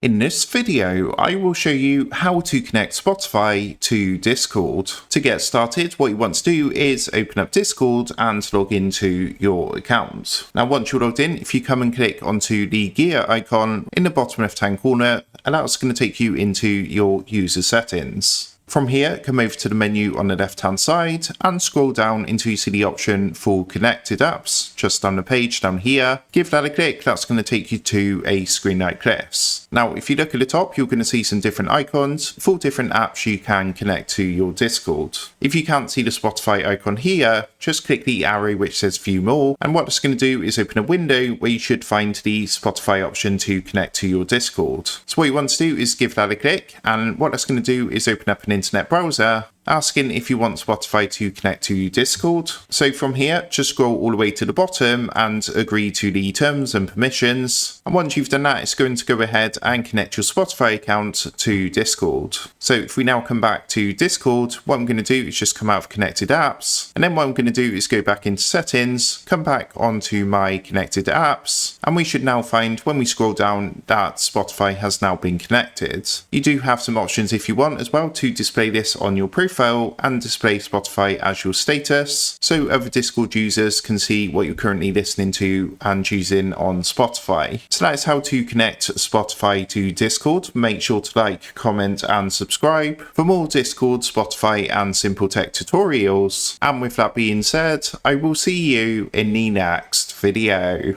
In this video, I will show you how to connect Spotify to Discord. To get started, what you want to do is open up Discord and log into your account. Now, once you're logged in, if you come and click onto the gear icon in the bottom left-hand corner, and that's going to take you into your user settings. From here, come over to the menu on the left-hand side and scroll down until you see the option for connected apps, just down the page down here. Give that a click, that's going to take you to a screen like this. Now, if you look at the top, you're going to see some different icons for different apps you can connect to your Discord. If you can't see the Spotify icon here, just click the arrow which says view more, and what it's going to do is open a window where you should find the Spotify option to connect to your Discord. So what you want to do is give that a click, and what that's going to do is open up an internet browser asking if you want Spotify to connect to Discord. So from here, just scroll all the way to the bottom and agree to the terms and permissions. And once you've done that, it's going to go ahead and connect your Spotify account to Discord. So if we now come back to Discord, what I'm going to do is just come out of connected apps. And then what I'm going to do is go back into settings, come back onto my connected apps. And we should now find, when we scroll down, that Spotify has now been connected. You do have some options if you want as well to display this on your profile and display Spotify as your status, so other Discord users can see what you're currently listening to and using on Spotify. So that is how to connect Spotify to Discord. Make sure to like, comment and subscribe for more Discord, Spotify and simple tech tutorials. And with that being said, I will see you in the next video.